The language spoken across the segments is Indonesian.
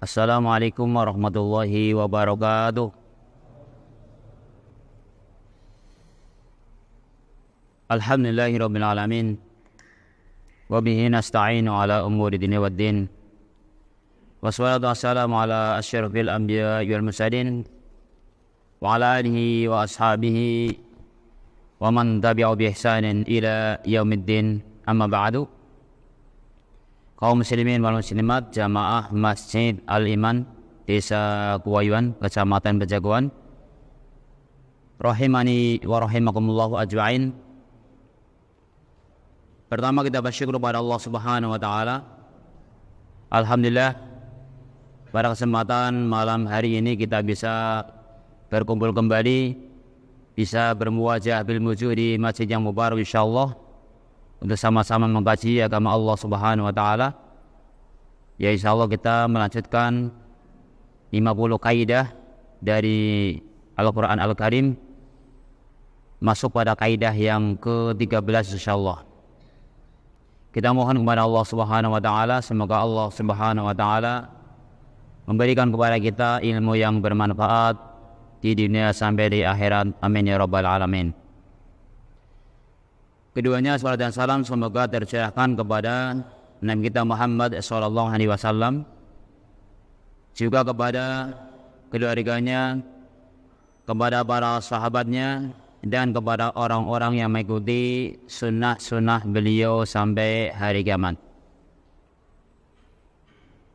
Assalamualaikum warahmatullahi wabarakatuh. Alhamdulillahirabbil alamin. Wa bihi nasta'inu ala umuri dini waddin. Wassalatu wassalamu ala asyrafil anbiya'i wal mursalin wa ala alihi wa ashabihi wa man tabi'ahu bi ihsanin ila yaumiddin. Amma ba'du. Kaum muslimin wal muslimat jamaah Masjid Al-Iman Desa Kuwayuan, Kecamatan Bejagoan, rahimani wa rahimakumullahu ajma'in. Pertama kita bersyukur kepada Allah Subhanahu wa taala. Alhamdulillah, pada kesempatan malam hari ini kita bisa berkumpul kembali, bisa bermuwajah bil wujuh di masjid yang mubarak insyaallah untuk sama-sama mengkaji agama Allah Subhanahu wa taala. Ya, insyaallah kita melanjutkan 50 kaidah dari Al-Qur'an Al-Karim, masuk pada kaidah yang ke-13 insyaallah. Kita mohon kepada Allah Subhanahu wa taala, semoga Allah Subhanahu wa taala memberikan kepada kita ilmu yang bermanfaat di dunia sampai di akhirat. Amin ya rabbal alamin. Keduanya salat dan salam semoga tercurahkan kepada Nabi kita Muhammad sallallahu alaihi wasallam, juga kepada keluarganya, kepada para sahabatnya, dan kepada orang-orang yang mengikuti sunnah-sunnah beliau sampai hari kiamat.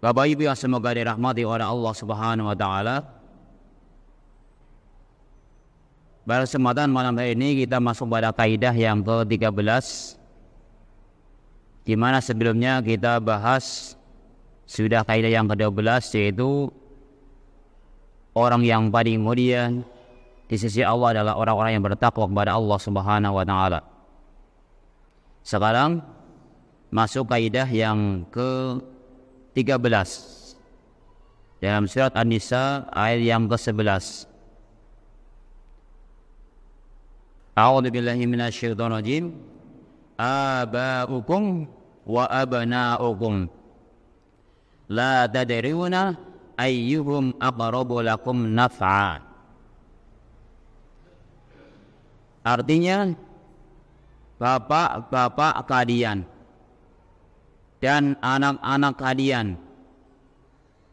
Bapak Ibu yang semoga dirahmati oleh Allah Subhanahu wa taala, pada kesempatan malam hari ini kita masuk pada kaidah yang ke-13, di mana sebelumnya kita bahas sudah kaidah yang ke-12, yaitu orang yang paling mulia di sisi Allah adalah orang-orang yang bertakwa kepada Allah Subhanahu wa taala. Sekarang masuk kaidah yang ke-13 dalam surat An-Nisa ayat yang ke-11. A'udzu billahi minasyaitonir rajim. Aba'ukum wa abna'ukum la tadruna ayyuhum aqrabu lakum naf'a. Artinya, bapak-bapak kalian dan anak-anak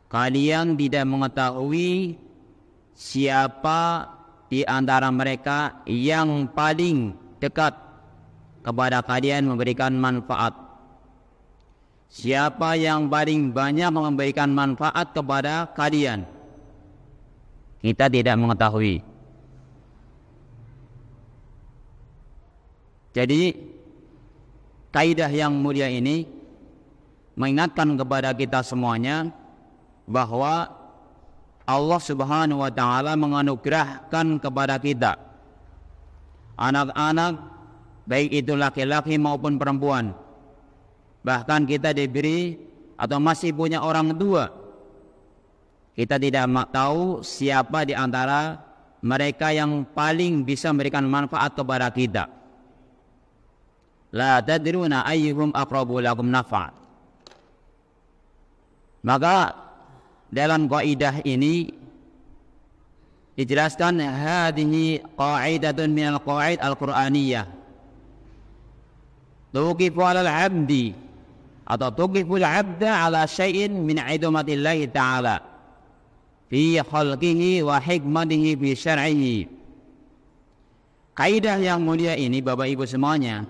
kalian tidak mengetahui siapa di antara mereka yang paling dekat kepada kalian memberikan manfaat. Siapa yang paling banyak memberikan manfaat kepada kalian? Kita tidak mengetahui. Jadi, kaidah yang mulia ini mengingatkan kepada kita semuanya bahwa Allah Subhanahu wa taala menganugerahkan kepada kita anak-anak, baik itu laki-laki maupun perempuan. Bahkan kita diberi atau masih punya orang tua. Kita tidak tahu siapa di antara mereka yang paling bisa memberikan manfaat kepada kita. La tadruna ayyuhum aqrabu lakum naf'a. Maka dalam kaidah ini dijelaskan hadhihi qaidatun minal qawaid al-Qur'aniyah. Tuqifu 'alal 'abdi atau tuqiful 'abda 'ala syai'in min 'idmatillahi ta'ala fi khalqihi wa hikmatihi fi syar'ihi. Kaidah yang mulia ini Bapak Ibu semuanya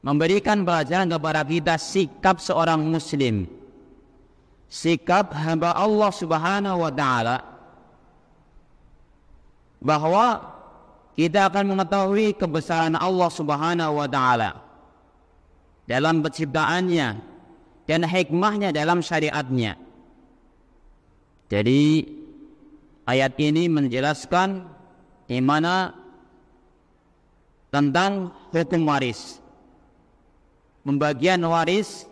memberikan pelajaran kepada kita sikap seorang muslim, sikap hamba Allah Subhanahu wa taala, bahwa kita akan mengetahui kebesaran Allah Subhanahu wa taala dalam penciptaannya dan hikmahnya dalam syariatnya. Jadi ayat ini menjelaskan di mana tentang hukum waris. Pembagian waris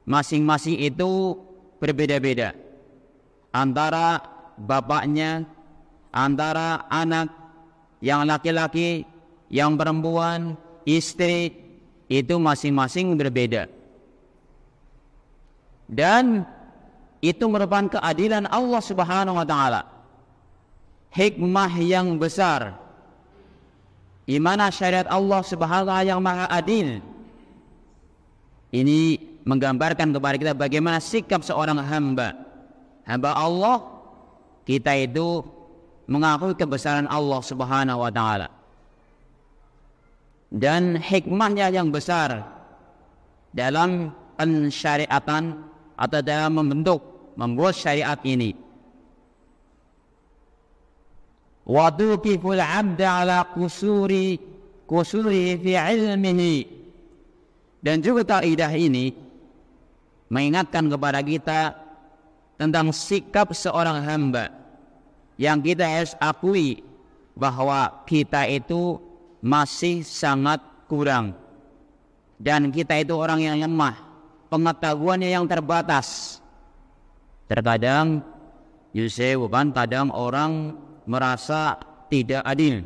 masing-masing itu berbeda-beda antara bapaknya, antara anak yang laki-laki, yang perempuan, istri, itu masing-masing berbeda. Dan itu merupakan keadilan Allah Subhanahu wa taala. Hikmah yang besar di mana syariat Allah Subhanahu wa taala yang maha adil. Ini menggambarkan kepada kita bagaimana sikap seorang hamba Allah. Kita itu mengakui kebesaran Allah Subhanahu wa taala dan hikmahnya yang besar dalam pensyariatan atau dalam membuat syariat ini. Wa tuqiful 'abda 'ala qusuri fi 'ilmihi. Dan juga kaidah ini mengingatkan kepada kita tentang sikap seorang hamba yang kita harus akui bahwa kita itu masih sangat kurang dan kita itu orang yang lemah, pengetahuannya yang terbatas. Terkadang kadang orang merasa tidak adil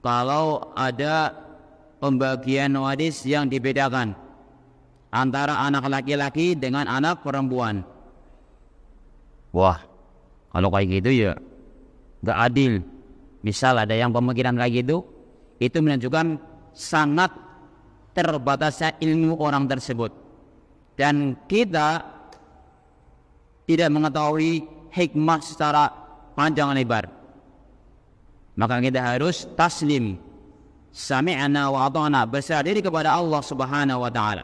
kalau ada pembagian waris yang dibedakan antara anak laki-laki dengan anak perempuan. Wah, kalau kayak gitu ya gak adil. Misal ada yang pemikiran kayak gitu, itu menunjukkan sangat terbatasnya ilmu orang tersebut. Dan kita tidak mengetahui hikmah secara panjang lebar. Maka kita harus taslim, sami'na wa ata'na, berserah diri kepada Allah Subhanahu wa taala.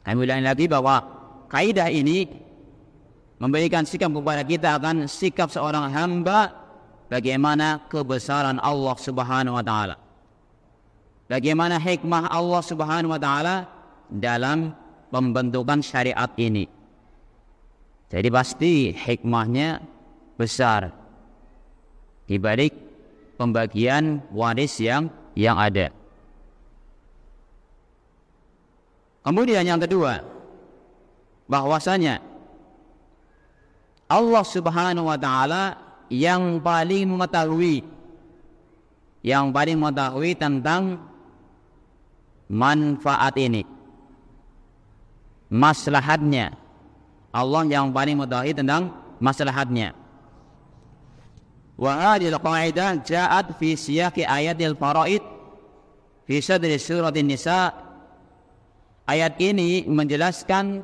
Kami ulangi lagi bahwa kaidah ini memberikan sikap kepada kita akan sikap seorang hamba bagaimana kebesaran Allah Subhanahu wa taala. Bagaimana hikmah Allah Subhanahu wa taala dalam pembentukan syariat ini. Jadi pasti hikmahnya besar di balik pembagian waris yang ada. Kemudian yang kedua, bahwasanya Allah Subhanahu wa taala yang paling mengetahui tentang manfaat ini, maslahatnya. Allah yang paling mengetahui tentang maslahatnya. Wa hadhihi al-qa'idah ja'at fi siyaqi ayatil faraid fi sadri surah An-Nisa. Ayat ini menjelaskan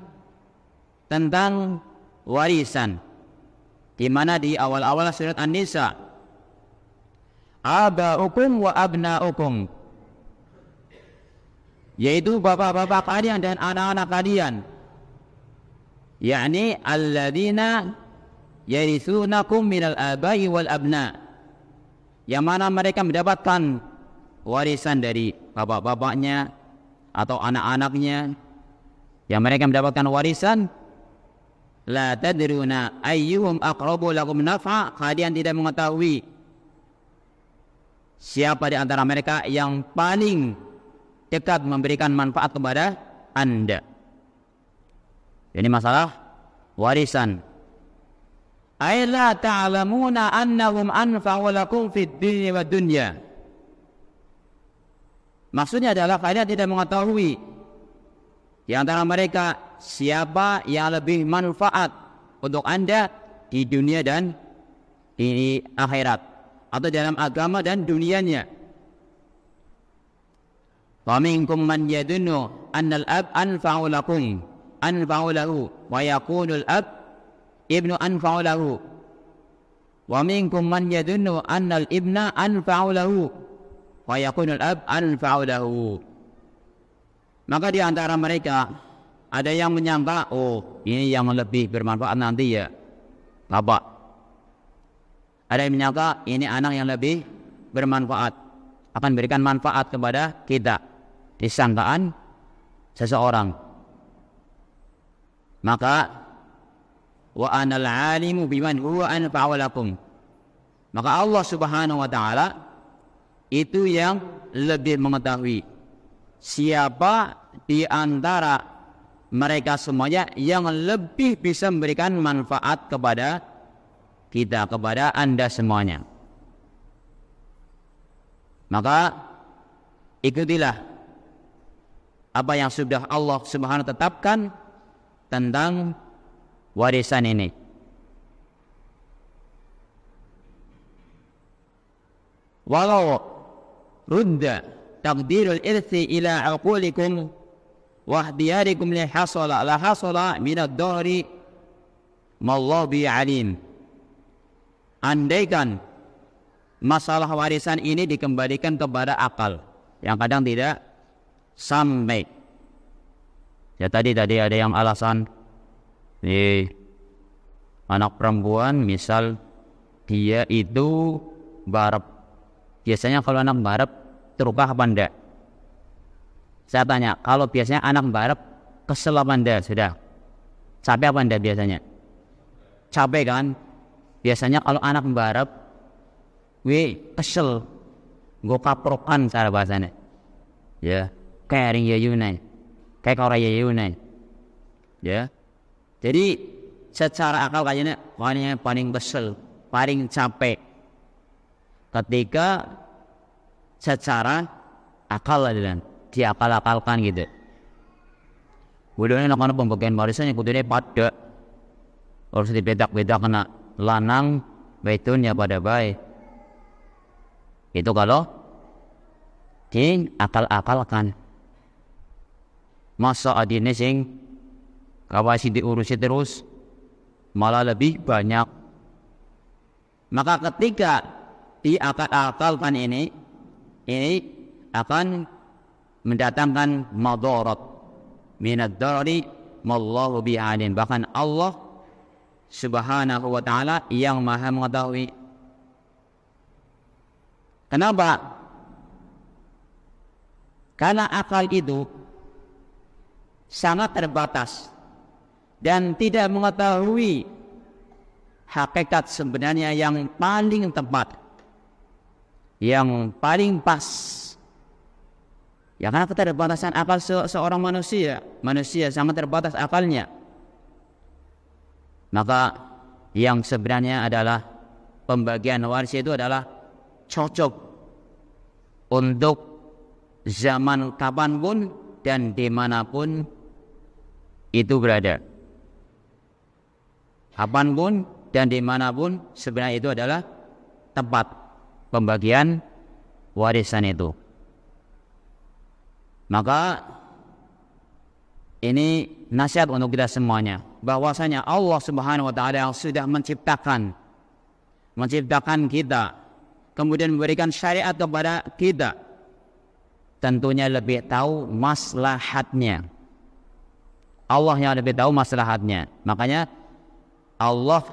tentang warisan di mana di awal-awal surat An-Nisa, aba'ukum wa abna'ukum, yaitu bapak-bapak kalian dan anak-anak kalian, yakni alladzina yarithunakum minal abai wal abna, yang mana mereka mendapatkan warisan dari bapak-bapaknya atau anak-anaknya, yang mereka mendapatkan warisan. La tadruna ayyuhum aqrabu lakum naf'a, kalian tidak mengetahui siapa di antara mereka yang paling dekat memberikan manfaat kepada Anda. Ini masalah warisan. Ay la ta'lamuna annahum anfa'u lakum fid dini wad dunya. Maksudnya adalah kalian tidak mengetahui di antara mereka siapa yang lebih manfaat untuk Anda di dunia dan di akhirat, atau dalam agama dan dunianya. Wa minkum man yadunnu annal ab anfa'u lahu wa yakunu al-ab ibnu anfa'u lahu. Wa minkum man yadunnu annal ibna anfa'u lahu wa yakunu al-ab anfa'u lahu. Maka di antara mereka ada yang menyangka, oh ini yang lebih bermanfaat nanti ya bapak. Ada yang menyangka ini anak yang lebih bermanfaat, akan berikan manfaat kepada kita, disangkaan seseorang. Maka wa anal alimu biman huwa anfa'u lakum, maka Allah Subhanahu wa taala itu yang lebih mengetahui siapa di antara mereka semuanya yang lebih bisa memberikan manfaat kepada kita, kepada Anda semuanya. Maka ikutilah apa yang sudah Allah Subhanahu wa ta'ala tetapkan tentang warisan ini. Walau rudda taqdirul irthi ila uqulikum wa ihdiyarikum la hasala min ad-dahri mallahu bi alim. Andaikan masalah warisan ini dikembalikan kepada akal yang kadang tidak sampai. Ya tadi ada yang alasan anak perempuan misal dia itu barep. Biasanya kalau anak barep terluka apa enggak? Saya tanya, kalau biasanya anak barep kesel apa enggak? Sudah capek apa enggak biasanya? Capek kan? Biasanya kalau anak barep kesel, gue kaprokan cara bahasanya. Ya, kayak ring yayunai, kayak orang yayunai. Ya, jadi secara akal kayaknya paling kesel, paling capek. Ketika secara akal adalah diakal-akalkan gitu. Budaya nak pembagian warisan yang kudune pada harus dibedak-bedak kena lanang baitun ya pada baik. Itu kalau diakal-akalkan. Masa adine sing kawasi diurusi terus malah lebih banyak. Maka ketika diakal-akalkan ini akan mendatangkan madarat minad dari mallahu bi'alim. Bahkan Allah subhanahu wa ta'ala yang maha mengetahui. Kenapa? Karena akal itu sangat terbatas dan tidak mengetahui hakikat sebenarnya yang paling tepat, yang paling pas. Ya karena keterbatasan akal seorang manusia sangat terbatas akalnya. Maka yang sebenarnya adalah pembagian waris itu adalah cocok untuk zaman kapanpun dan dimanapun itu berada. Kapanpun dan dimanapun sebenarnya itu adalah tepat pembagian warisan itu. Maka ini nasihat untuk kita semuanya, bahwasanya Allah Subhanahu wa taala yang sudah menciptakan kita, kemudian memberikan syariat kepada kita, tentunya lebih tahu maslahatnya. Allah yang lebih tahu maslahatnya. Makanya Allah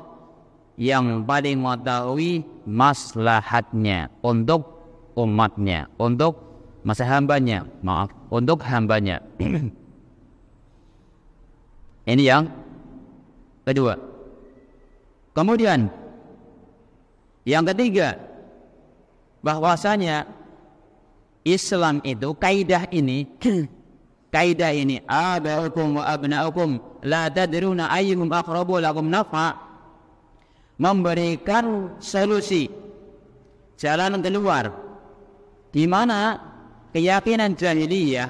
yang paling mengetahui maslahatnya untuk umatnya, untuk masa hambanya, untuk hambanya. Ini yang kedua. Kemudian yang ketiga, bahwasanya Islam itu kaidah ini abaukum wa abnaukum la tadruna ayyuhum aqrabu lakum nafa, memberikan solusi jalan keluar di mana keyakinan jahiliyah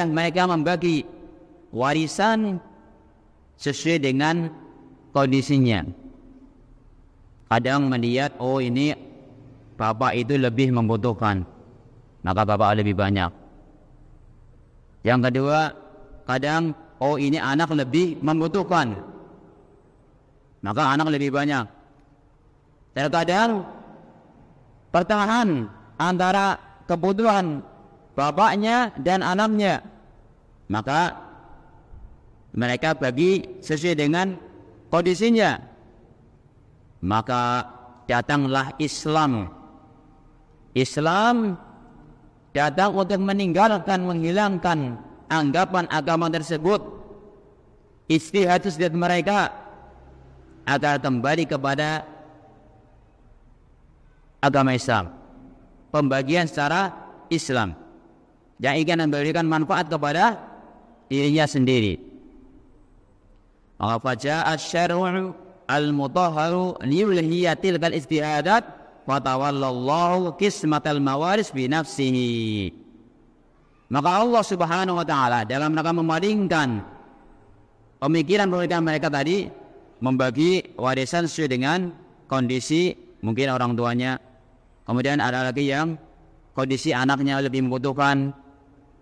mereka membagi warisan sesuai dengan kondisinya. Kadang melihat ini bapak itu lebih membutuhkan, maka bapak lebih banyak. Yang kedua, kadang ini anak lebih membutuhkan, maka anak lebih banyak. Terkadang pertengahan antara kebutuhan bapaknya dan anaknya, maka mereka bagi sesuai dengan kondisinya. Maka datanglah Islam datang untuk menghilangkan anggapan agama tersebut, istihad mereka agar kembali kepada agama Islam, pembagian secara Islam yang ingin memberikan manfaat kepada dirinya sendiri. Maka faja'a asy-syar'u al-mutahharu liyulhiyatil kal istihadat wa tawallallahu qismatal mawaris bi nafsihi. Maka Allah Subhanahu wa taala dalam rangka memalingkan pemikiran mereka tadi, membagi warisan sesuai dengan kondisi mungkin orang tuanya. Kemudian ada lagi yang kondisi anaknya lebih membutuhkan,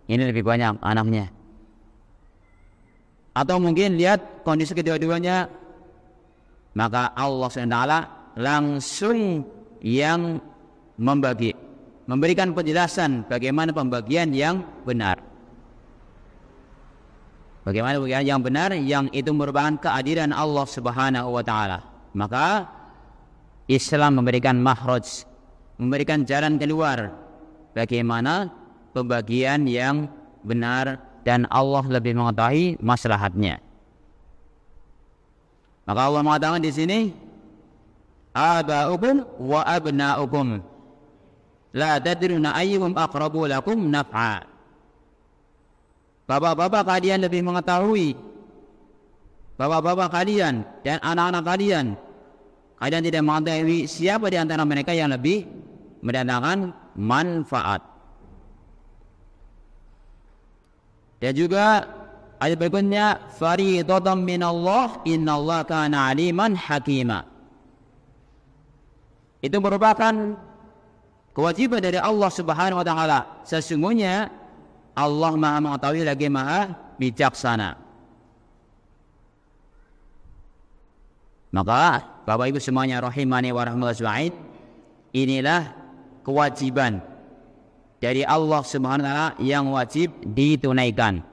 ini lebih banyak anaknya. Atau mungkin lihat kondisi kedua-duanya, maka Allah SWT langsung yang membagi, memberikan penjelasan bagaimana pembagian yang benar. Bagaimana pembagian yang benar, yang itu merupakan keadilan Allah Subhanahu wa taala. Maka Islam memberikan makhraj, memberikan jalan keluar bagaimana pembagian yang benar, dan Allah lebih mengetahui maslahatnya. Maka Allah mengatakan di sini, aba'ukum wa abna'ukum la tadruna ayyuhum aqrabu lakum naf'a. Bapak-bapak kalian lebih mengetahui, bapak-bapak kalian dan anak-anak kalian, kalian tidak mengetahui siapa di antara mereka yang lebih mendatangkan manfaat. Dan juga ayat berikutnya, fariidatan minallah innallaha kana aliman hakima. Itu merupakan kewajiban dari Allah Subhanahu wa taala. Sesungguhnya Allah Maha mengetahui lagi Maha bijaksana. Maka Bapak Ibu semuanya rahimani wa rahmatullahi, inilah kewajiban dari Allah Subhanahu wa taala yang wajib ditunaikan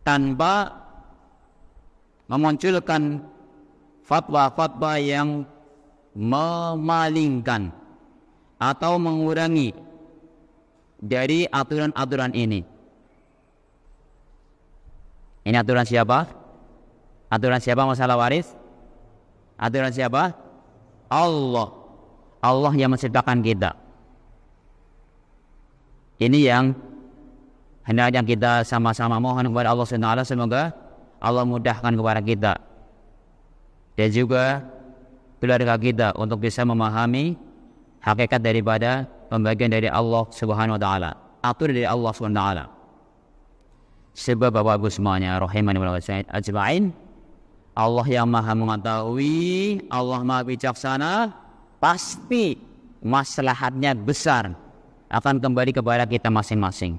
tanpa memunculkan fatwa-fatwa yang memalingkan atau mengurangi dari aturan-aturan ini. Ini aturan siapa? Aturan siapa masalah waris? Aturan siapa? Allah. Allah yang menciptakan kita. Ini yang hendaknya kita sama-sama mohon kepada Allah SWT, semoga Allah mudahkan kepada kita dan juga keluarga kita untuk bisa memahami hakikat daripada pembagian dari Allah Subhanahu wa taala, aturan dari Allah Subhanahu wa taala. Sebab Bapak Ibu semuanya rahimani wa ajma'in, Allah yang Maha mengetahui, Allah Maha bijaksana, pasti maslahatnya besar akan kembali kepada kita masing-masing.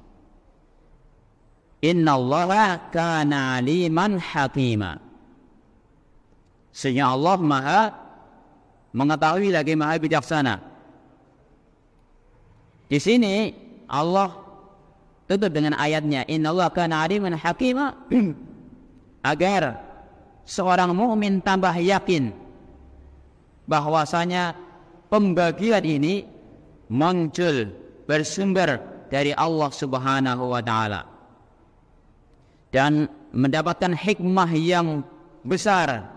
Innallaha kana aliman hakima. Sesungguhnya Allah Maha mengetahui lagi Maha bijaksana. Di sini Allah tutup dengan ayatnya, innallaha kana aliman hakima, agar seorang mukmin tambah yakin bahwasanya pembagian ini muncul bersumber dari Allah Subhanahu wa taala dan mendapatkan hikmah yang besar,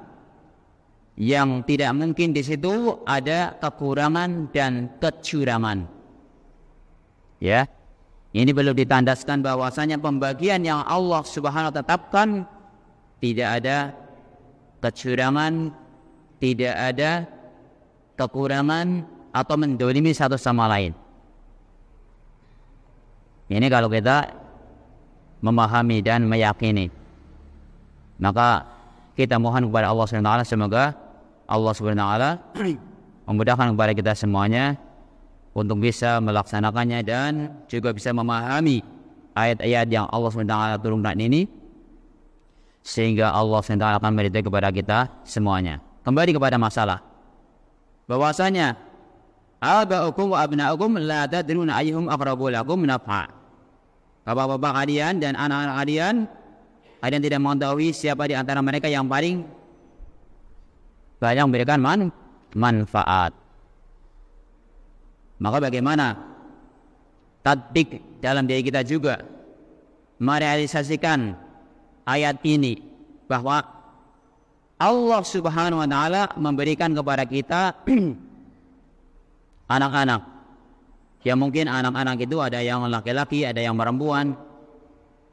yang tidak mungkin di situ ada kekurangan dan kecurangan. Ya, ini perlu ditandaskan bahwasanya pembagian yang Allah Subhanahu wa taala tetapkan tidak ada kecurangan, tidak ada kekurangan atau mendolimi satu sama lain. Ini kalau kita memahami dan meyakini, maka kita mohon kepada Allah SWT, semoga Allah SWT memudahkan kepada kita semuanya untuk bisa melaksanakannya dan juga bisa memahami ayat-ayat yang Allah SWT turunkan ini, sehingga Allah SWT akan meridai kepada kita semuanya. Kembali kepada masalah bahwasanya aba'ukum wa abna'ukum la tadruna ayyuhum aqrabu lakum naf'a. Bapak-bapak kalian dan anak-anak kalian, kalian tidak mengetahui siapa di antara mereka yang paling banyak memberikan manfaat. Maka bagaimana tatbik dalam diri kita juga merealisasikan ayat ini, bahwa Allah Subhanahu wa taala memberikan kepada kita anak-anak. Ya mungkin anak-anak itu ada yang laki-laki, ada yang perempuan,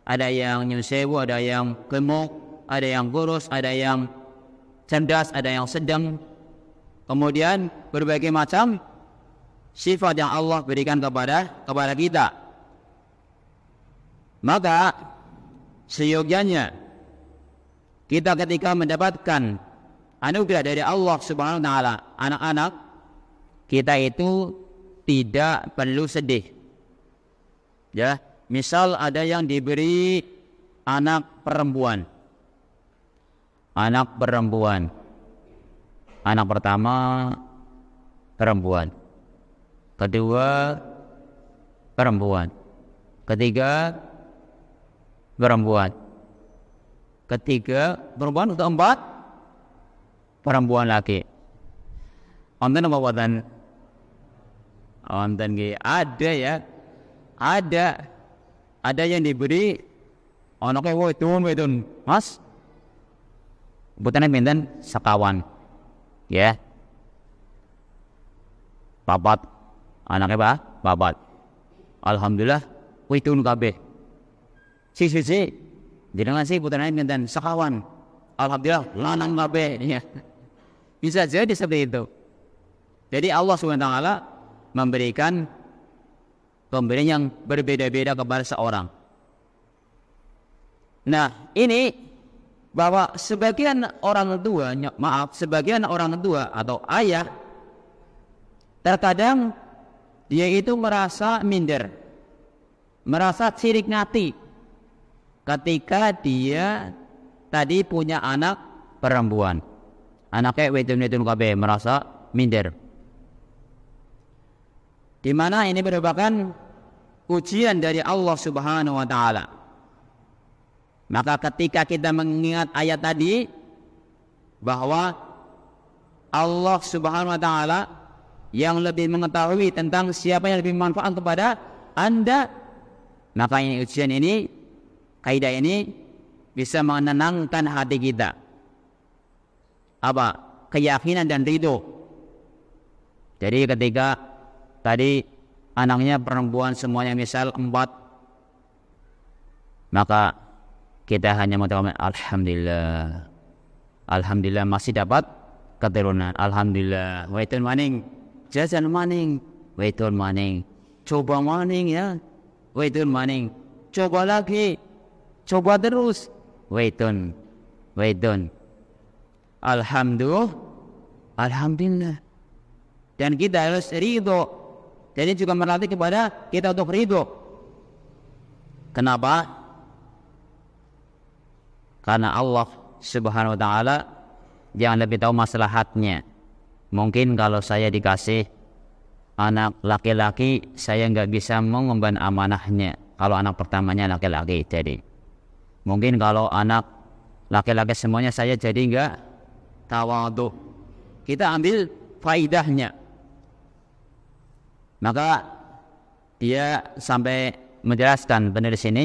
ada yang nyusewu, ada yang gemuk, ada yang kurus, ada yang cerdas, ada yang sedang. Kemudian berbagai macam sifat yang Allah berikan kepada kita. Maka seyogyanya kita ketika mendapatkan anugerah dari Allah Subhanahu wa taala, anak-anak kita itu tidak perlu sedih. Ya, misal ada yang diberi anak perempuan. Anak perempuan. Anak pertama perempuan. Kedua perempuan. Ketiga perempuan. Ketiga perempuan, keempat perempuan lagi. Onten apa buatan? Onten ada ya. Ada yang diberi anaknya wedon, Mas. Butannya pinten sekawan. Ya. Papat. Anaknya apa? Papat. Alhamdulillah wedon kabeh. Si jenengan sih putranya pinten sekawan. Alhamdulillah lanang kabeh ya. Bisa jadi seperti itu. Jadi Allah Subhanahu wa taala memberikan pemberian yang berbeda-beda kepada seorang. Nah, ini bahwa sebagian orang tua atau ayah terkadang dia itu merasa minder, merasa sirik ngati ketika dia tadi punya anak perempuan, anaknya wedon kabeh, merasa minder. Di mana ini merupakan ujian dari Allah Subhanahu wa taala. Maka ketika kita mengingat ayat tadi bahwa Allah Subhanahu wa taala yang lebih mengetahui tentang siapa yang lebih bermanfaat kepada Anda, maka ini ujian ini, kaidah ini bisa menenangkan hati kita. Apa? Keyakinan dan ridho. Jadi ketika tadi anaknya perempuan semuanya misal 4, maka kita hanya mengatakan alhamdulillah. Alhamdulillah masih dapat keturunan. Alhamdulillah. Wedon maning, jajan maning, wedon maning. Coba maning ya. Wedon maning. Coba lagi. Coba terus. Wedon. Alhamdulillah. Dan kita harus ridho. Jadi juga melatih kepada kita untuk ridho. Kenapa? Karena Allah Subhanahu wa taala yang lebih tahu maslahatnya. Mungkin kalau saya dikasih anak laki-laki, saya nggak bisa mengemban amanahnya. Kalau anak pertamanya laki-laki, jadi mungkin kalau anak laki-laki semuanya saya jadi nggak tawadhu. Kita ambil faidahnya. Maka dia sampai menjelaskan benar di sini,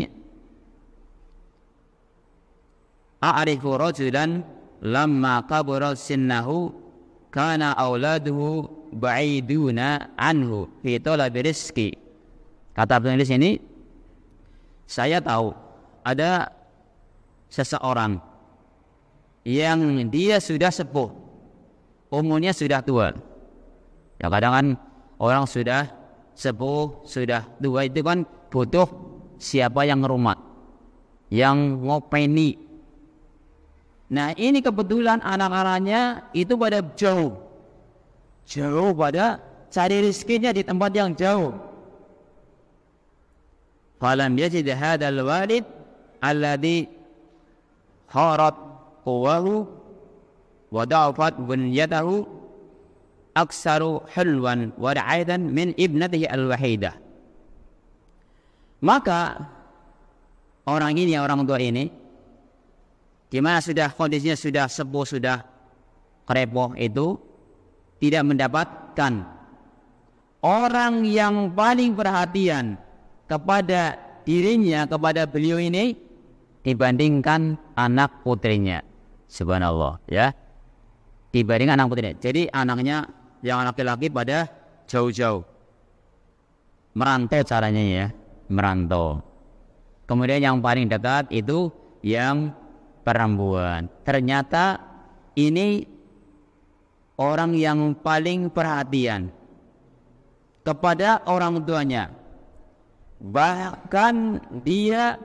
a'rifu rajulan lamma kabura sinnahu kana auladuhu ba'iduna anhu fi talabi rizqi. Kata penulis ini, saya tahu ada seseorang yang dia sudah sepuh, umurnya sudah tua. Ya kadang kan orang sudah sepuh, sudah tua itu kan butuh siapa yang ngerumat, yang ngopeni. Nah ini kebetulan anak-anaknya itu pada jauh pada cari rezekinya di tempat yang jauh. Falam yajid hadzal walid alladhi harat quwwahu wa da'afat bunyatahu aksaru hulwan wa ra'aidan min ibnatihi al-wahidah. Maka orang tua ini gimana sudah kondisinya sudah sepuh, sudah kerepoh, itu tidak mendapatkan orang yang paling perhatian kepada dirinya, kepada beliau ini dibandingkan anak putrinya. Subhanallah ya, dibandingkan anak putrinya. Jadi anaknya yang laki-laki pada jauh-jauh merantau, caranya ya merantau. Kemudian yang paling dekat itu yang perempuan. Ternyata ini orang yang paling perhatian kepada orang tuanya. Bahkan dia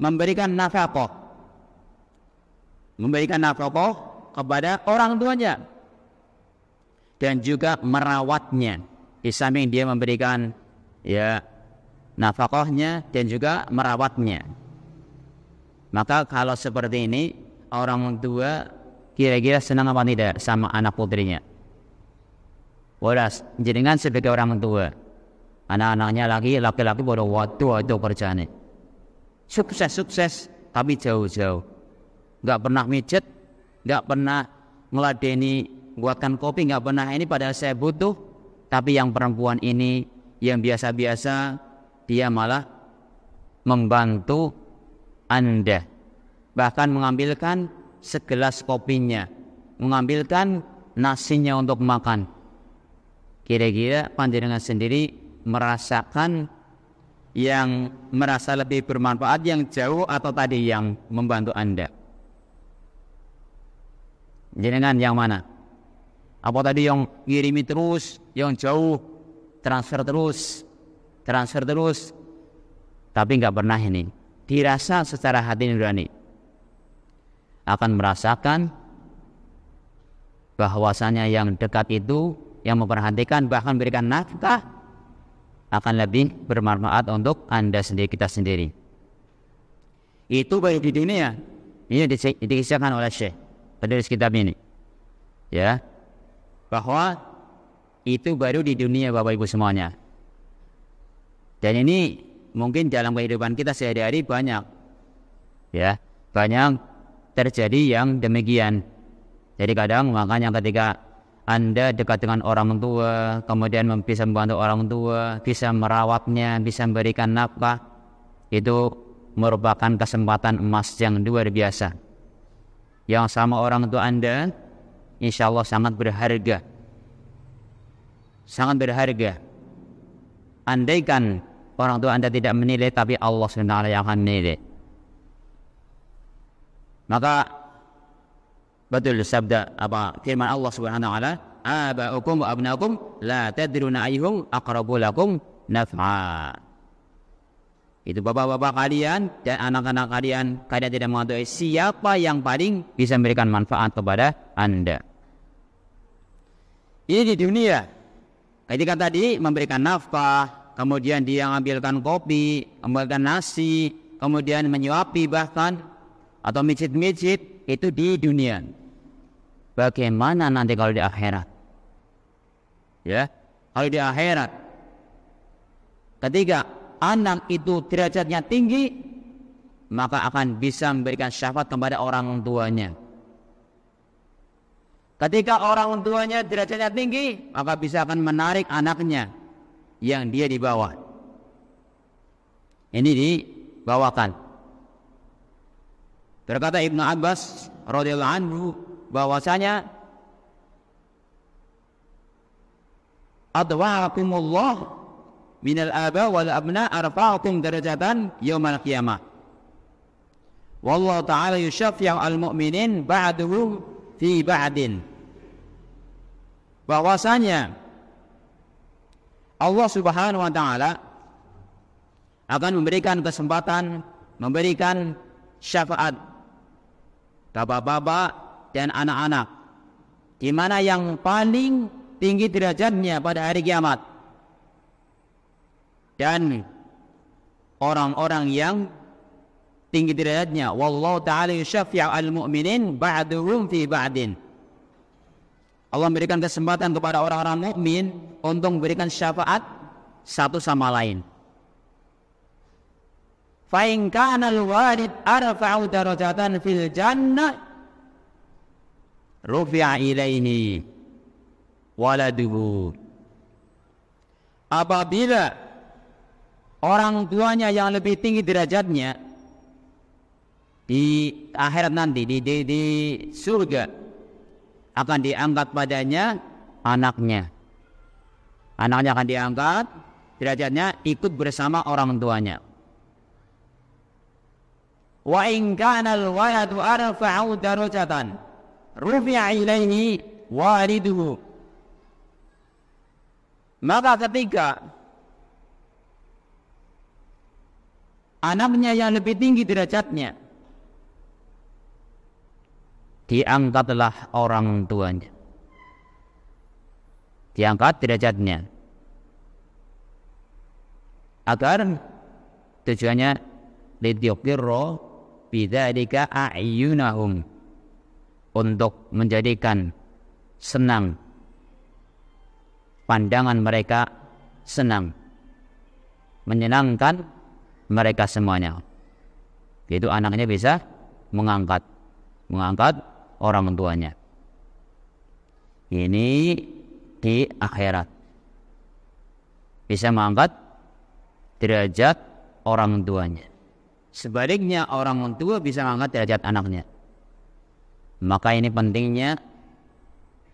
memberikan nafkah kepada orang tuanya dan juga merawatnya. Di samping dia memberikan nafkahnya dan juga merawatnya. Maka kalau seperti ini, orang tua kira-kira senang apa tidak sama anak putrinya? Waras, jenengan sebagai orang tua, anak-anaknya laki-laki pada waktu kerjanya sukses, tapi jauh-jauh, nggak pernah mijet, nggak pernah ngeladeni buatkan kopi, nggak pernah ini. Padahal saya butuh, tapi yang perempuan ini yang biasa-biasa, dia malah membantu Anda, bahkan mengambilkan segelas kopinya, mengambilkan nasinya untuk makan. Kira-kira panjenengan sendiri merasakan yang merasa lebih bermanfaat yang jauh atau tadi yang membantu Anda? Jenengan yang mana? Apa tadi yang kirimi terus, yang jauh transfer terus, tapi nggak pernah ini dirasa secara hati nurani, akan merasakan bahwasanya yang dekat itu, yang memperhatikan bahkan memberikan nafkah, akan lebih bermanfaat untuk Anda sendiri, kita sendiri. Itu baik di dunia. Ini dikisahkan oleh Syekh penulis kitab ini, ya, bahwa itu baru di dunia, Bapak Ibu semuanya. Dan ini mungkin dalam kehidupan kita sehari-hari banyak terjadi yang demikian. Jadi kadang makanya ketika Anda dekat dengan orang tua, kemudian bisa membantu orang tua, bisa merawatnya, bisa memberikan nafkah, itu merupakan kesempatan emas yang luar biasa, yang sama orang tua Anda insya Allah sangat berharga. Andaikan orang tua Anda tidak menilai, tapi Allah SWT yang akan menilai. Maka betul sabda firman Allah Subhanahu wa taala, aba'ukum wa abna'ukum la tadruna ayyuhum aqrabu lakum naf'a. Itu bapak-bapak kalian dan anak-anak kalian tidak mengetahui siapa yang paling bisa memberikan manfaat kepada Anda. Ini di dunia. Ketika tadi memberikan nafkah, kemudian dia mengambilkan kopi, mengambilkan nasi, kemudian menyuapi bahkan atau mijit-mijit, itu di dunia. Bagaimana nanti kalau di akhirat? Ya, kalau di akhirat, ketika anak itu derajatnya tinggi, maka akan bisa memberikan syafaat kepada orang tuanya. Ketika orang tuanya derajatnya tinggi, maka bisa akan menarik anaknya yang dia di bawah. Ini dibawakan. Berkata Ibnu Abbas radhiyallahu anhu bahwasanya adwa'akumullah minal aba wal abna arfa'akum darajatan yaumal qiyamah. Wallahu ta'ala yusyaffi'u al-mu'minin ba'duhu fi ba'din. Bahwasanya Allah Subhanahu wa taala akan memberikan kesempatan, memberikan syafaat bapak-bapak dan anak-anak, di mana yang paling tinggi derajatnya pada hari kiamat, dan orang-orang yang tinggi derajatnya, wallahu ta'ala yusyaffi'u al-mu'minin ba'duhum fi ba'din. Allah memberikan kesempatan kepada orang-orang mukmin untuk memberikan syafaat satu sama lain. Fa in kana al-walid arfa'u darajatan fil jannah rufi'a ilaihi waladuhu. Apabila orang tuanya yang lebih tinggi derajatnya di akhirat nanti, di surga, akan diangkat padanya anaknya. Anaknya akan diangkat, derajatnya ikut bersama orang tuanya. Wa in kana al-waladu arfa'u darajatan rufi'a ilaihi waliduhu. Maka ketika anaknya yang lebih tinggi derajatnya, diangkatlah orang tuanya, diangkat derajatnya, agar tujuannya lidyuqirra bidzalika a'yunahum, untuk menjadikan senang pandangan mereka, senang, menyenangkan mereka semuanya. Itu anaknya bisa mengangkat orang tuanya. Ini di akhirat bisa mengangkat derajat orang tuanya. Sebaliknya orang tua bisa mengangkat derajat anaknya. Maka ini pentingnya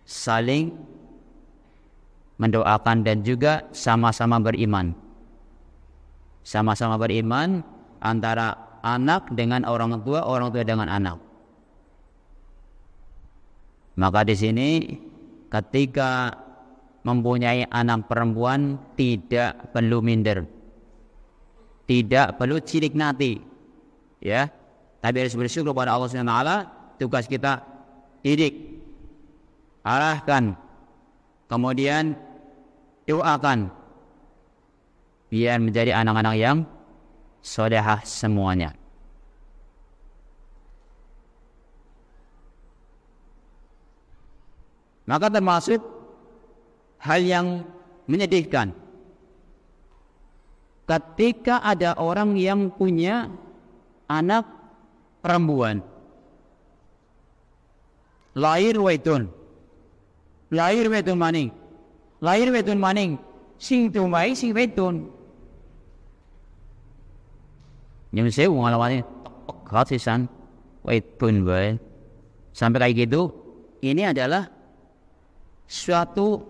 saling mendoakan dan juga sama-sama beriman. Sama-sama beriman antara anak dengan orang tua dengan anak. Maka di sini ketika mempunyai anak perempuan tidak perlu minder, tidak perlu cilik nati, ya. Tapi harus bersyukur kepada Allah Subhanahu wa taala. Tugas kita didik, arahkan, kemudian doakan biar menjadi anak-anak yang sholehah semuanya. Maka termasuk hal yang menyedihkan ketika ada orang yang punya anak perempuan, lahir wedon maning, sing tumai sing wedon. Yang saya ngalamin khasisan wedon bae. Sampai kayak gitu, ini adalah suatu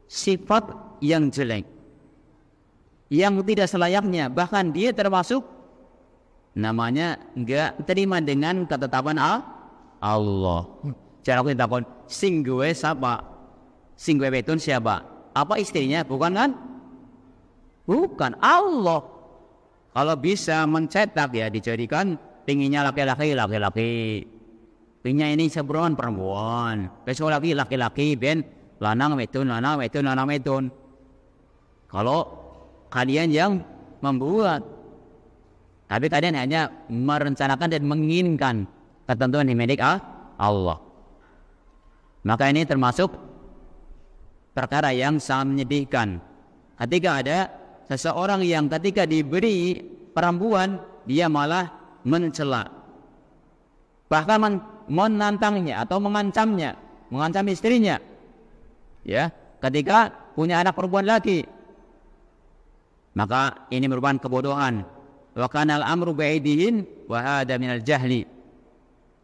sifat yang jelek, yang tidak selayaknya. Bahkan dia termasuk namanya enggak terima dengan ketetapan Allah. Cara aku takon, sing gue siapa? Sing gue beton siapa? Apa istrinya? Bukan kan? Bukan, Allah. Kalau bisa mencetak ya dijadikan pinginnya laki-laki. Pinginnya ini seberuan perempuan. Besok laki-laki ben lanang wedon. Kalau kalian yang membuat, tapi kalian hanya merencanakan dan menginginkan ketentuan di milik Allah. Maka ini termasuk perkara yang sangat menyedihkan. Ketika ada seseorang yang ketika diberi perempuan, dia malah mencela, bahkan menantangnya atau mengancam istrinya. Ya, ketika punya anak perempuan lagi, maka ini merupakan kebodohan. Wa kana al-amru bi'aidihin wa hada minal jahli.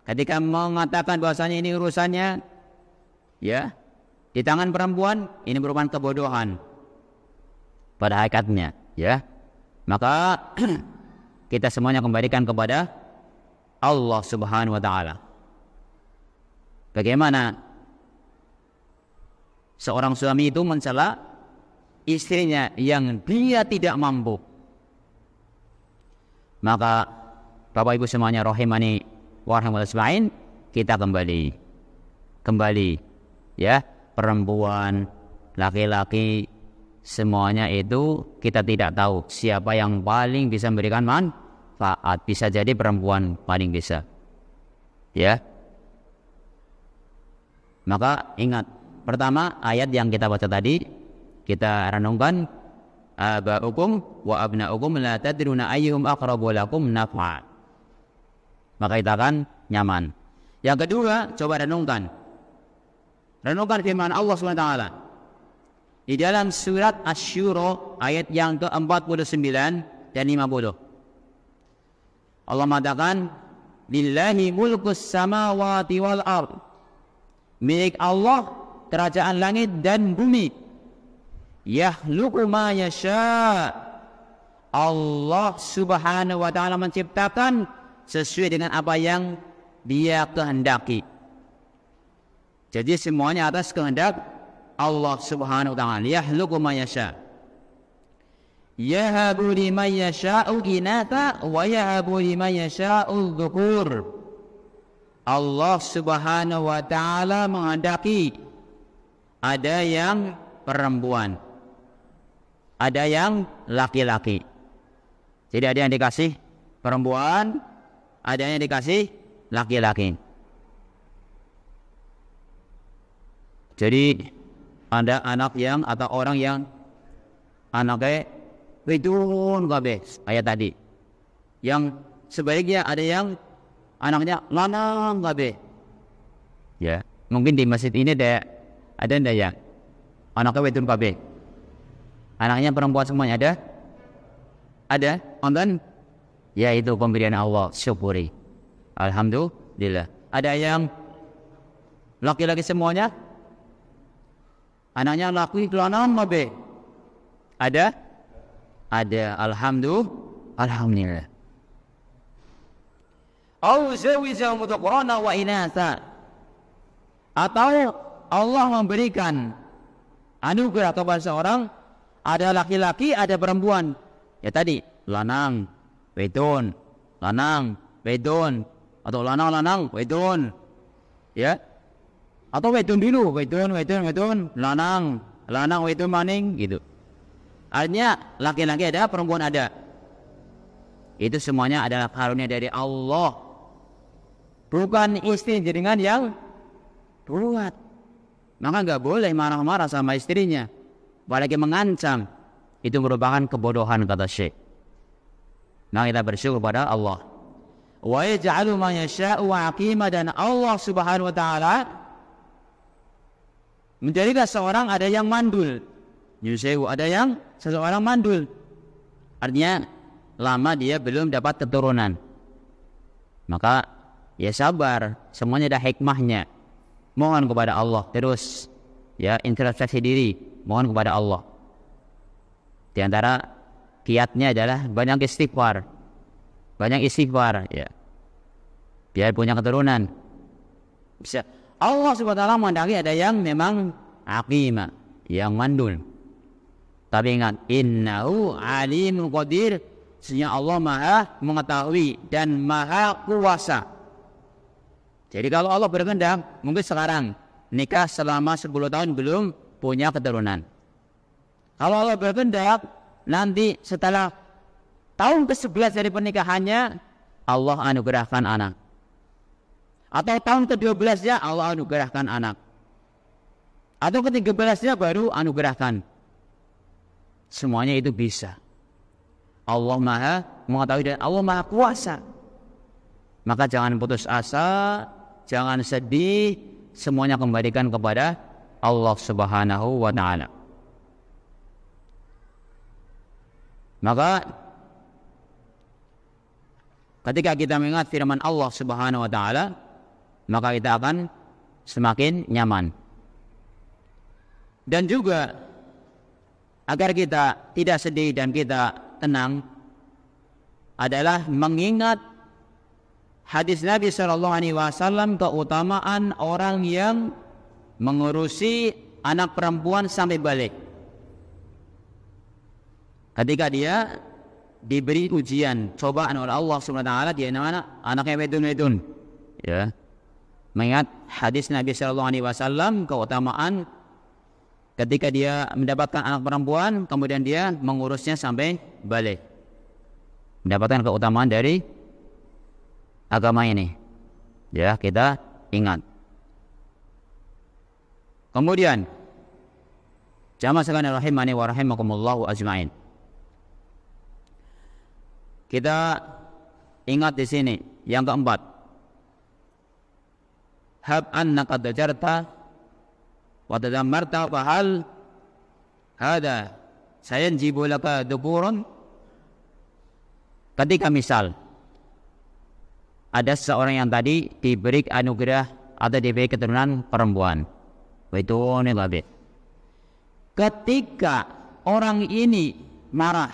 Ketika mengatakan bahwasanya ini urusannya ya di tangan perempuan, ini merupakan kebodohan pada hakikatnya, ya. Maka kita semuanya kembalikan kepada Allah Subhanahu wa taala. Bagaimana seorang suami itu mencela istrinya yang dia tidak mampu? Maka Bapak Ibu semuanya rahimani wa rahimakumullah, kita kembali ya, perempuan, laki-laki, semuanya itu kita tidak tahu siapa yang paling bisa memberikan manfaat. Bisa jadi perempuan paling bisa, ya. Maka ingat, pertama ayat yang kita baca tadi, kita renungkan, aba'ukum wa abna'ukum la tadruna ayyuhum aqrabu lakum naf'a. Maka kita akan nyaman. Yang kedua, coba renungkan firman Allah SWT di dalam surat Asy-Syura ayat yang ke-49 dan 50. Allah mengatakan, lillahi mulkus samawati wal ard. Milik Allah kerajaan langit dan bumi. Yakhluqu ma yasha. Allah Subhanahu wa taala menciptakan sesuai dengan apa yang Dia kehendaki. Jadi semuanya atas kehendak Allah Subhanahu wa taala. Yakhluqu ma yasha. Yahabu liman yasha'u inatha wa yahabu liman yasha'u dhukur. Allah Subhanahu wa taala menghendaki ada yang perempuan, ada yang laki-laki. Jadi ada yang dikasih perempuan, ada yang dikasih laki-laki. Jadi ada anak yang atau orang yang anaknya wedun kabeh kayak tadi. Yang sebaliknya ada yang anaknya lanang kabeh. Ya, mungkin di masjid ini ada yang anaknya wedun kabeh. Anaknya perempuan semuanya ada? Ada? Nonton? Ya, itu pemberian Allah, syukuri. Alhamdulillah. Ada yang laki-laki semuanya? Anaknya laki lanang kabeh. Ada? Ada. Alhamdulillah. Au zawija mudaqrana wa inatha. Atau Allah memberikan anugerah kepada seorang, ada laki-laki, ada perempuan. Ya tadi, lanang, wedon, lanang, wedon, atau lanang, wedon. Ya. Atau wedon dulu, wedon, lanang, wedon maning gitu. Artinya laki-laki ada, perempuan ada. Itu semuanya adalah karunia dari Allah. Bukan istri jaringan yang buat. Maka enggak boleh marah-marah sama istrinya, apalagi mengancam. Itu merupakan kebodohan, kata Syekh. Nah, kita bersyukur pada Allah. Wa yaj'alu ma yasha'u aqima, dan Allah Subhanahu wa taala menjadikan seorang ada yang mandul. Yusehu, ada yang seseorang mandul. Artinya lama dia belum dapat keturunan. Maka ya sabar, semuanya ada hikmahnya. Mohon kepada Allah terus, ya introspeksi diri, mohon kepada Allah. Di antara kiatnya adalah banyak istighfar. Ya. Biar punya keturunan. Bisa. Allah Subhanahu wa taala menghendaki ada yang memang aqima, yang mandul. Tapi ingat, innahu alimul qadir, sesungguhnya Allah Maha mengetahui dan Maha kuasa. Jadi kalau Allah berkehendak, mungkin sekarang nikah selama 10 tahun belum punya keturunan. Kalau Allah berkehendak, nanti setelah tahun ke-11 dari pernikahannya, Allah anugerahkan anak. Atau tahun ke-12-nya Allah anugerahkan anak. Atau ke-13-nya baru anugerahkan. Semuanya itu bisa. Allah Maha mengetahui dan Allah Maha kuasa. Maka jangan putus asa, jangan sedih, semuanya kembalikan kepada Allah Subhanahu wa taala. Maka ketika kita mengingat firman Allah Subhanahu wa taala, maka kita akan semakin nyaman. Dan juga agar kita tidak sedih dan kita tenang adalah mengingat hadis Nabi SAW, keutamaan orang yang mengurusi anak perempuan sampai balik. Ketika dia diberi ujian, cobaan oleh Allah SWT, dia anaknya wedun. Ya. Mengingat hadis Nabi SAW, keutamaan ketika dia mendapatkan anak perempuan, kemudian dia mengurusnya sampai balik. Mendapatkan keutamaan dari agama ini. Ya, kita ingat. Kemudian, jamaah sekalian rahimani wa rahimakumullahu ajmain. Kita ingat di sini yang keempat. Hab annaka dajarta wa tadammarta fahal hada sayanjibu laka dukurun. Ketika misal ada seseorang yang tadi diberi anugerah atau diberi keturunan perempuan, itu nih. Ketika orang ini marah,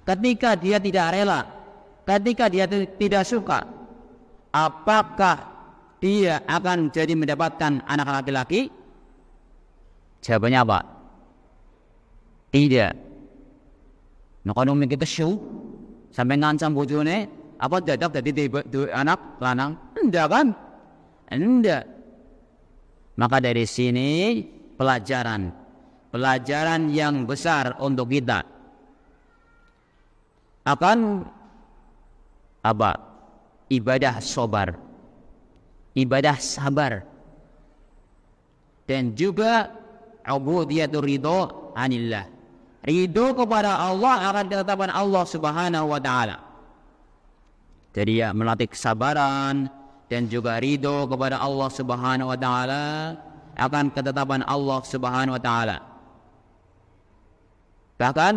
ketika dia tidak rela, ketika dia tidak suka, apakah dia akan jadi mendapatkan anak laki-laki? Jawabannya apa? Tidak. Nah kalau kita show sampai ngancam bojone, apa dadak jadi anak lanang? Enggak kan? Enggak. Maka dari sini pelajaran yang besar untuk kita akan apa? Ibadah sabar dan juga ubudiyatur ridho anillah. Ridho kepada Allah akan ketetapan Allah Subhanahu wa taala. Jadi ya melatih kesabaran dan juga ridho kepada Allah Subhanahu wa taala akan ketetapan Allah Subhanahu wa taala. Bahkan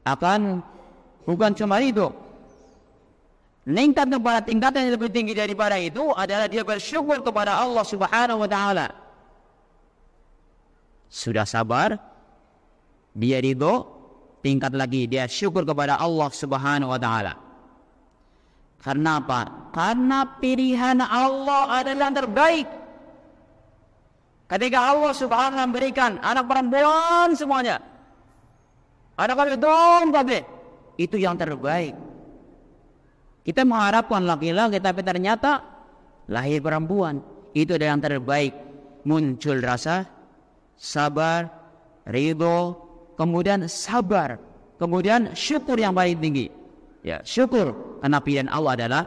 akan bukan cuma ridho. Meningkat kepada tingkatan yang lebih tinggi daripada itu adalah dia bersyukur kepada Allah Subhanahu wa taala. Sudah sabar, dia ridho, tingkat lagi dia syukur kepada Allah Subhanahu wa taala. Karena apa? Karena pilihan Allah adalah yang terbaik. Ketika Allah Subhanahu wa taala memberikan anak perempuan semuanya, anak laki-laki, itu yang terbaik. Kita mengharapkan laki-laki tapi ternyata lahir perempuan. Itu adalah yang terbaik. Muncul rasa sabar, ridho, kemudian sabar, kemudian syukur yang paling tinggi. Ya, syukur karena pilihan Allah adalah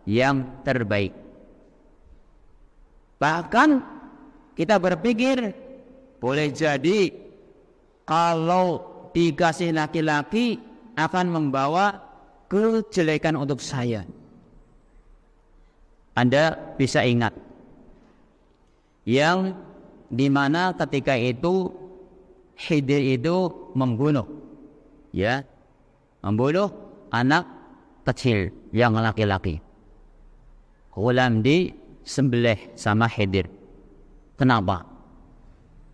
yang terbaik. Bahkan kita berpikir boleh jadi kalau dikasih laki-laki akan membawa kejelekan untuk saya. Anda bisa ingat yang dimana ketika itu Khidir itu membunuh anak kecil yang laki-laki. Ghulam disembelih sama Khidir. Kenapa?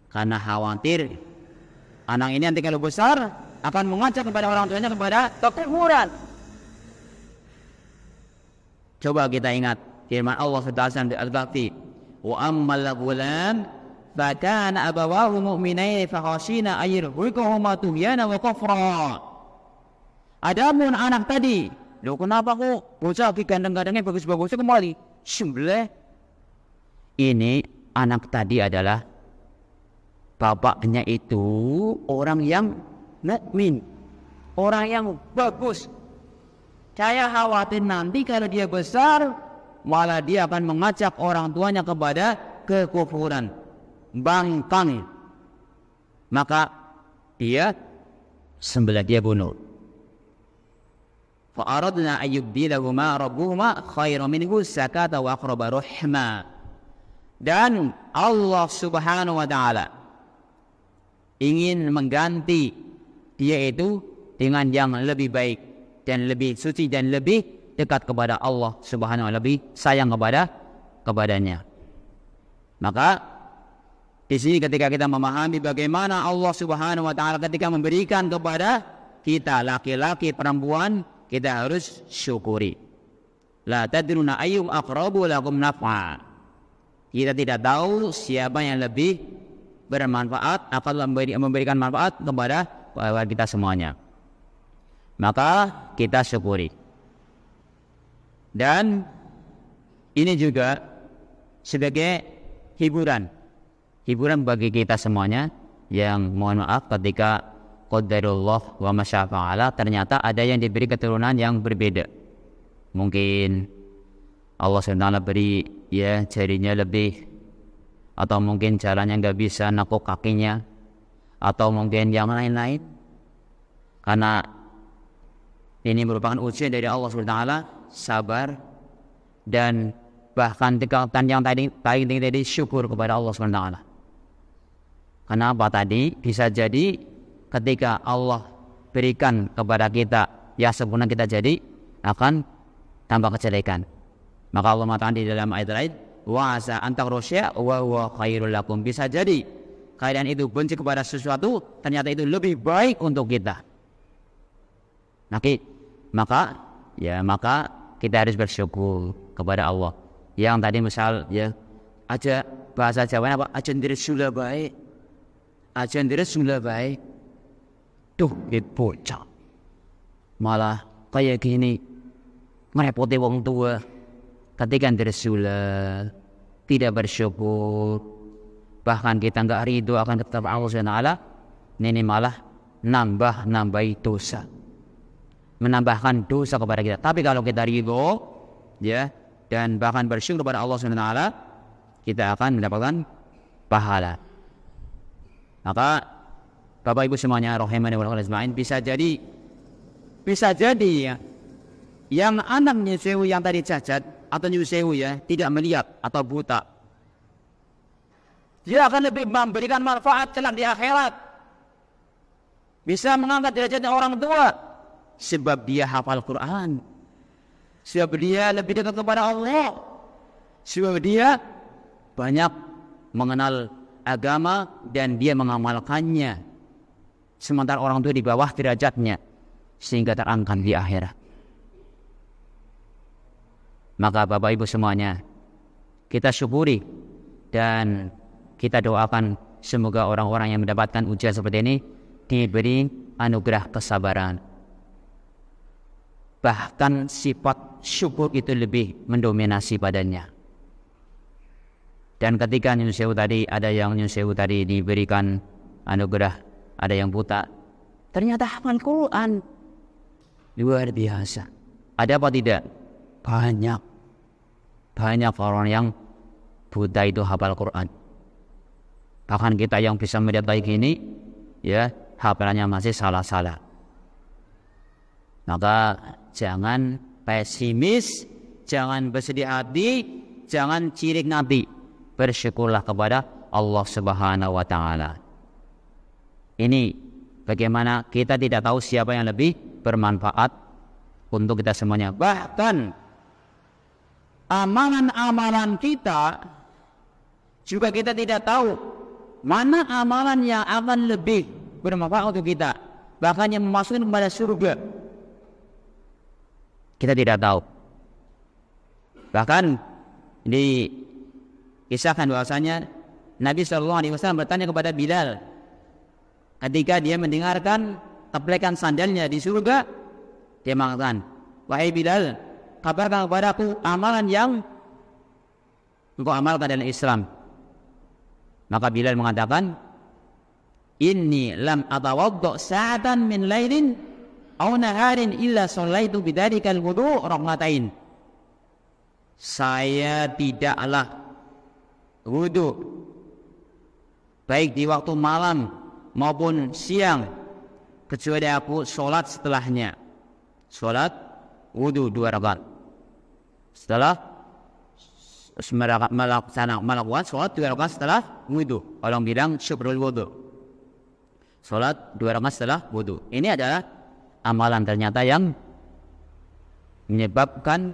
Karena khawatir anak ini nanti kalau besar akan mengajak kepada orang tuanya kepada kekufuran. Coba kita ingat firman Allah SWT di Al-Baqarah, wa ammal ghulam fa kana abawahu mu'minaini fa khashina ayyurhiquhuma tughyana wa kufra. Adapun anak tadi, loh kenapa kok bocah gandeng-gandengnya bagus-bagusnya kembali sembelih? Ini anak tadi adalah bapaknya itu orang yang mukmin, orang yang bagus. Saya khawatir nanti kalau dia besar malah dia akan mengajak orang tuanya kepada kekufuran, bangkang. Maka dia sembelih, dia bunuh. Fa aradna ayyubdilahuma rabbuhuma khairan minhu zakata wa aqraba rahma. Dan Allah Subhanahu wa taala ingin mengganti dia itu dengan yang lebih baik dan lebih suci dan lebih dekat kepada Allah Subhanahu wa taala, lebih sayang kepadanya. Maka di sini ketika kita memahami bagaimana Allah Subhanahu wa taala ketika memberikan kepada kita laki-laki perempuan, kita harus syukuri. La tadruna ayyum aqrabu lakum naf'a. Kita tidak tahu siapa yang lebih bermanfaat, akan memberikan manfaat kepada kita semuanya. Maka kita syukuri. Dan ini juga sebagai hiburan bagi kita semuanya yang mohon maaf ketika qadarullah wa masyafa'ala ternyata ada yang diberi keturunan yang berbeda. Mungkin Allah SWT beri jarinya lebih, atau mungkin jalannya nggak bisa, nekuk kakinya, atau mungkin yang lain-lain. Karena ini merupakan ujian dari Allah SWT, sabar dan bahkan tingkatan yang tadi syukur kepada Allah SWT. Kenapa tadi? Bisa jadi ketika Allah berikan kepada kita yang sempurna, kita jadi akan tambah kejelekan. Maka Allah mengatakan di dalam ayat lain, wa asa antakrusya wa huwa khairul lakum. Bisa jadi kalian itu benci kepada sesuatu, ternyata itu lebih baik untuk kita. Maka kita harus bersyukur kepada Allah. Yang tadi misal aja bahasa Jawa apa? Ajan diresula bae. Ajan diresula bae. Tuh, bocah. Malah kayak gini merepoti wong tua. Ketika diresula tidak bersyukur, bahkan kita enggak ridho akan ketetapan Allah Subhanahu wa taala, ini malah nambahi dosa. Menambahkan dosa kepada kita. Tapi kalau kita ridho ya dan bahkan bersyukur kepada Allah Subhanahu wa taala, kita akan mendapatkan pahala. Maka Bapak Ibu semuanya rahimani wa rahimahin, bisa jadi ya, yang anak nyusewu yang tadi cacat atau nyusewu ya tidak melihat atau buta, dia akan lebih memberikan manfaat kelak di akhirat, bisa mengangkat derajatnya orang tua sebab dia hafal Quran, sebab dia lebih dekat kepada Allah, sebab dia banyak mengenal agama dan dia mengamalkannya. Sementara orang tua di bawah derajatnya sehingga terangkat di akhirat. Maka Bapak Ibu semuanya, kita syukuri dan kita doakan semoga orang-orang yang mendapatkan ujian seperti ini diberi anugerah kesabaran. Bahkan sifat syukur itu lebih mendominasi padanya. Dan ketika nyusewu tadi, ada yang nyusewu tadi diberikan anugerah, ada yang buta, ternyata hafal Quran. Luar biasa. Ada apa tidak? Banyak orang yang buta itu hafal Quran. Bahkan kita yang bisa melihat baik ini, ya hafalannya masih salah-salah. Maka jangan pesimis, jangan bersedih hati, jangan cirik nanti. Bersyukurlah kepada Allah Subhanahu wa taala. Ini bagaimana kita tidak tahu siapa yang lebih bermanfaat untuk kita semuanya. Bahkan amalan-amalan kita juga kita tidak tahu mana amalan yang akan lebih bermanfaat untuk kita, bahkan yang memasukkan kepada surga. Kita tidak tahu. Bahkan dikisahkan bahwasanya Nabi SAW bertanya kepada Bilal ketika dia mendengarkan teplekan sandalnya di surga, dia mengatakan, wahai Bilal, kabarkan kepadaku amalan yang engkau amalkan dalam Islam. Maka Bilal mengatakan, inni lam atawaddu sa'atan min lailin aw naharin illa shallaitu bidzarikal wudu' rak'atain. Saya tidaklah wudu baik di waktu malam maupun siang kecuali aku sholat setelahnya. Sholat wudu 2 rakaat. Setelah melakukan sholat 2 rakaat setelah wudu. Orang bilang syukrul wudu. Sholat 2 rakaat setelah wudu. Ini adalah amalan ternyata yang menyebabkan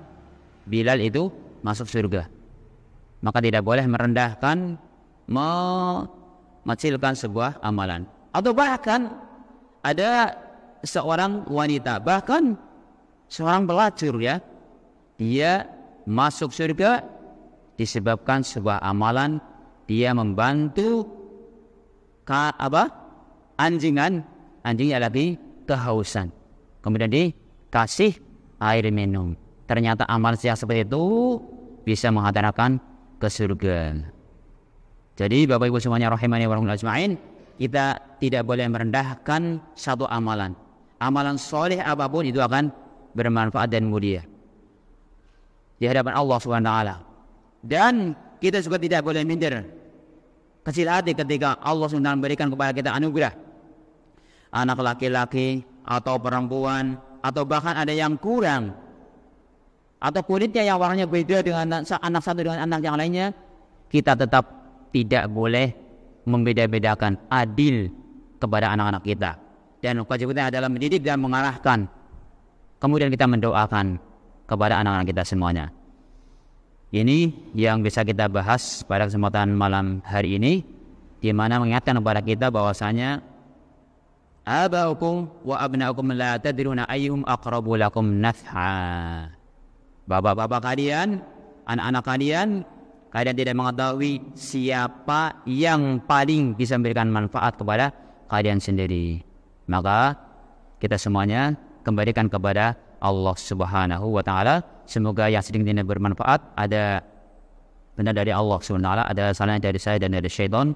Bilal itu masuk surga. Maka tidak boleh merendahkan, mengecilkan sebuah amalan. Atau bahkan ada seorang wanita, bahkan seorang pelacur ya, dia masuk surga disebabkan sebuah amalan, dia membantu anjingnya lagi kehausan, kemudian dikasih air minum. Ternyata amal yang seperti itu bisa menghantarkan ke surga. Jadi Bapak Ibu semuanya rahimani wa rahimahin, kita tidak boleh merendahkan satu amalan. Amalan soleh apapun itu akan bermanfaat dan mulia di hadapan Allah Subhanahu wa taala. Dan kita juga tidak boleh minder, kecil hati ketika Allah Subhanahu memberikan kepada kita anugerah anak laki-laki atau perempuan, atau bahkan ada yang kurang, atau kulitnya yang warnanya beda dengan anak satu dengan anak yang lainnya. Kita tetap tidak boleh membeda-bedakan, adil kepada anak-anak kita. Dan kewajibannya adalah mendidik dan mengarahkan. Kemudian kita mendoakan kepada anak-anak kita semuanya. Ini yang bisa kita bahas pada kesempatan malam hari ini, di mana mengingatkan kepada kita bahwasanya abaukum wa abnaukum la tadruna ayyuhum aqrabu lakum naf'a. Bapak-bapak kalian, anak-anak kalian, kalian tidak mengetahui siapa yang paling bisa memberikan manfaat kepada kalian sendiri. Maka kita semuanya kembalikan kepada Allah Subhanahu wa taala. Semoga yang sedikit ini bermanfaat. Ada benar dari Allah Subhanahu wa taala, ada salahnya dari saya dan dari syaitan.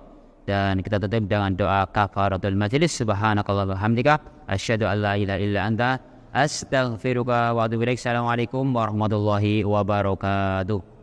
Dan kita tutup dengan doa kafaratul majlis. Subhanakallahumma wa bihamdika asyhadu an la ilaha illa anta astaghfiruka wa atubu ilaik. Assalamualaikum warahmatullahi wabarakatuh.